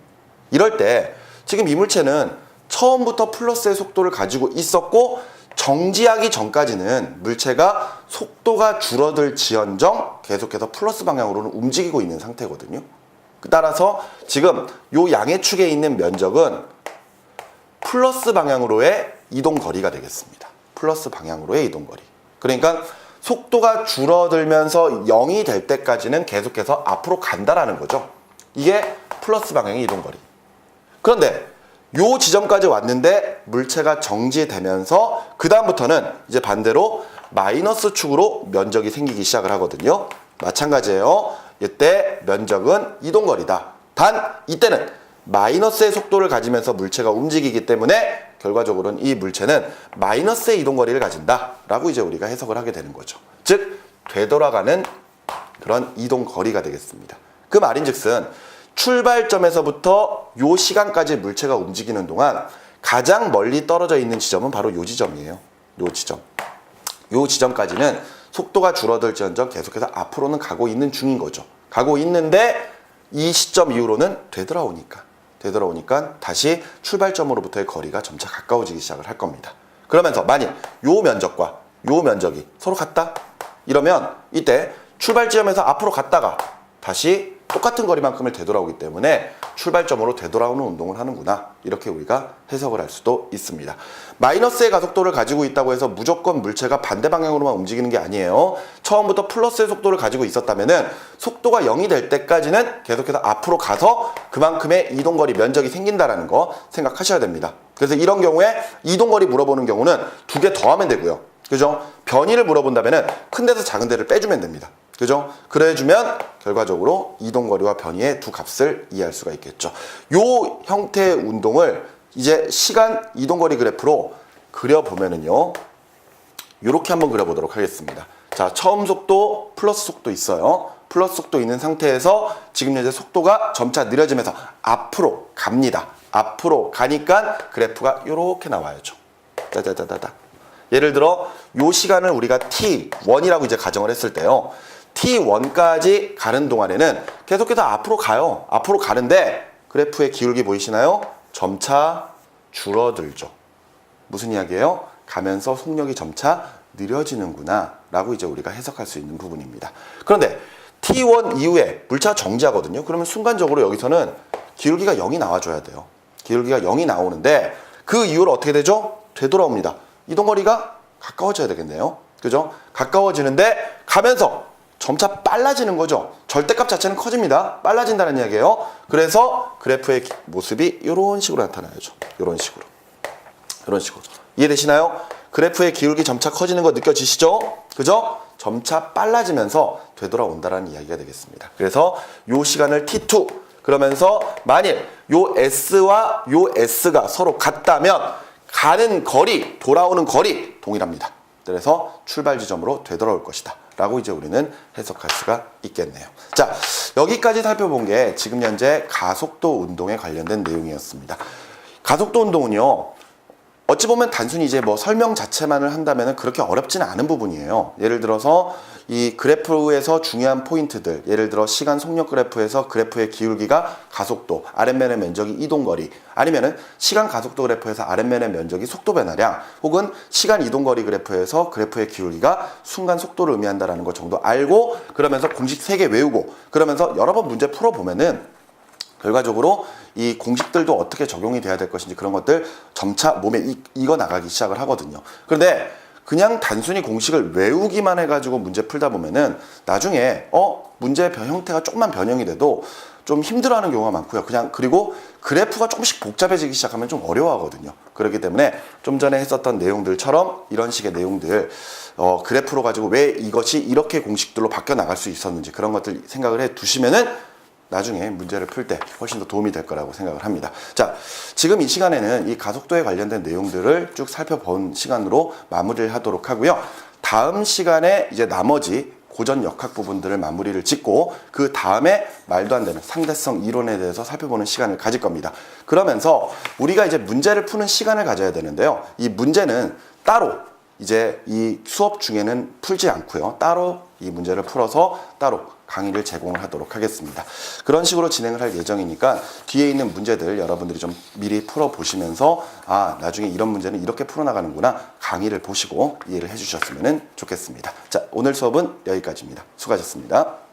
이럴 때 지금 이 물체는 처음부터 플러스의 속도를 가지고 있었고 정지하기 전까지는 물체가 속도가 줄어들지언정 계속해서 플러스 방향으로는 움직이고 있는 상태거든요. 따라서 지금 요 양의 축에 있는 면적은 플러스 방향으로의 이동거리가 되겠습니다. 플러스 방향으로의 이동거리. 그러니까 속도가 줄어들면서 0이 될 때까지는 계속해서 앞으로 간다라는 거죠. 이게 플러스 방향의 이동거리. 그런데 요 지점까지 왔는데 물체가 정지되면서 그 다음부터는 이제 반대로 마이너스 축으로 면적이 생기기 시작을 하거든요. 마찬가지예요. 이때 면적은 이동거리다. 단 이때는 마이너스의 속도를 가지면서 물체가 움직이기 때문에 결과적으로는 이 물체는 마이너스의 이동거리를 가진다라고 이제 우리가 해석을 하게 되는 거죠. 즉 되돌아가는 그런 이동거리가 되겠습니다. 그 말인즉슨 출발점에서부터 요 시간까지 물체가 움직이는 동안 가장 멀리 떨어져 있는 지점은 바로 요 지점이에요. 요 지점. 요 지점까지는 속도가 줄어들지언정 계속해서 앞으로는 가고 있는 중인 거죠. 가고 있는데 이 시점 이후로는 되돌아오니까 다시 출발점으로부터의 거리가 점차 가까워지기 시작을 할 겁니다. 그러면서 만일 요 면적과 요 면적이 서로 같다? 이러면 이때 출발 지점에서 앞으로 갔다가 다시 똑같은 거리만큼을 되돌아오기 때문에 출발점으로 되돌아오는 운동을 하는구나, 이렇게 우리가 해석을 할 수도 있습니다. 마이너스의 가속도를 가지고 있다고 해서 무조건 물체가 반대 방향으로만 움직이는 게 아니에요. 처음부터 플러스의 속도를 가지고 있었다면은 속도가 0이 될 때까지는 계속해서 앞으로 가서 그만큼의 이동거리 면적이 생긴다라는 거 생각하셔야 됩니다. 그래서 이런 경우에 이동거리 물어보는 경우는 2개 더하면 되고요. 그죠? 변이를 물어본다면은 큰 데서 작은 데를 빼주면 됩니다. 그죠? 그래주면 결과적으로 이동거리와 변이의 두 값을 이해할 수가 있겠죠. 요 형태의 운동을 이제 시간 이동거리 그래프로 그려보면은요. 이렇게 한번 그려보도록 하겠습니다. 자, 처음 속도 플러스 속도 있어요. 플러스 속도 있는 상태에서 지금 현재 속도가 점차 느려지면서 앞으로 갑니다. 앞으로 가니까 그래프가 이렇게 나와야죠. 따다다다다. 예를 들어 요 시간을 우리가 t1이라고 이제 가정을 했을 때요. t1까지 가는 동안에는 계속해서 앞으로 가요. 앞으로 가는데 그래프의 기울기 보이시나요? 점차 줄어들죠. 무슨 이야기예요? 가면서 속력이 점차 느려지는구나 라고 이제 우리가 해석할 수 있는 부분입니다. 그런데 t1 이후에 물체가 정지하거든요. 그러면 순간적으로 여기서는 기울기가 0이 나와줘야 돼요. 기울기가 0이 나오는데 그 이후로 어떻게 되죠? 되돌아옵니다. 이동거리가 가까워져야 되겠네요. 그죠? 가까워지는데 가면서 점차 빨라지는 거죠. 절대값 자체는 커집니다. 빨라진다는 이야기예요. 그래서 그래프의 모습이 이런 식으로 나타나야죠. 이런 식으로. 이런 식으로. 이해되시나요? 그래프의 기울기 점차 커지는 거 느껴지시죠? 그죠? 점차 빨라지면서 되돌아온다는 이야기가 되겠습니다. 그래서 요 시간을 t2 그러면서 만일 요 s와 요 s가 서로 같다면 가는 거리, 돌아오는 거리 동일합니다. 그래서 출발 지점으로 되돌아올 것이다 라고 이제 우리는 해석할 수가 있겠네요. 자, 여기까지 살펴본 게 지금 현재 가속도 운동에 관련된 내용이었습니다. 가속도 운동은요, 어찌 보면 단순히 이제 뭐 설명 자체만을 한다면 그렇게 어렵지는 않은 부분이에요. 예를 들어서 이 그래프에서 중요한 포인트들, 예를 들어 시간 속력 그래프에서 그래프의 기울기가 가속도, 아랫면의 면적이 이동거리, 아니면은 시간 가속도 그래프에서 아랫면의 면적이 속도 변화량, 혹은 시간 이동거리 그래프에서 그래프의 기울기가 순간 속도를 의미한다라는 것 정도 알고, 그러면서 공식 3개 외우고, 그러면서 여러 번 문제 풀어보면은 결과적으로 이 공식들도 어떻게 적용이 돼야 될 것인지 그런 것들 점차 몸에 익어 나가기 시작을 하거든요. 그런데 그냥 단순히 공식을 외우기만 해가지고 문제 풀다 보면은 나중에 문제 형태가 조금만 변형이 돼도 좀 힘들어하는 경우가 많고요. 그리고 그래프가 조금씩 복잡해지기 시작하면 좀 어려워하거든요. 그렇기 때문에 좀 전에 했었던 내용들처럼 이런 식의 내용들 그래프로 가지고 왜 이것이 이렇게 공식들로 바뀌어 나갈 수 있었는지 그런 것들 생각을 해 두시면은 나중에 문제를 풀 때 훨씬 더 도움이 될 거라고 생각을 합니다. 자, 지금 이 시간에는 이 가속도에 관련된 내용들을 쭉 살펴본 시간으로 마무리를 하도록 하고요. 다음 시간에 이제 나머지 고전 역학 부분들을 마무리를 짓고 그 다음에 말도 안 되는 상대성 이론에 대해서 살펴보는 시간을 가질 겁니다. 그러면서 우리가 이제 문제를 푸는 시간을 가져야 되는데요. 이 문제는 따로 이제 이 수업 중에는 풀지 않고요. 따로 이 문제를 풀어서 따로 강의를 제공을 하도록 하겠습니다. 그런 식으로 진행을 할 예정이니까 뒤에 있는 문제들 여러분들이 좀 미리 풀어보시면서 나중에 이런 문제는 이렇게 풀어나가는구나 강의를 보시고 이해를 해주셨으면 좋겠습니다. 자, 오늘 수업은 여기까지입니다. 수고하셨습니다.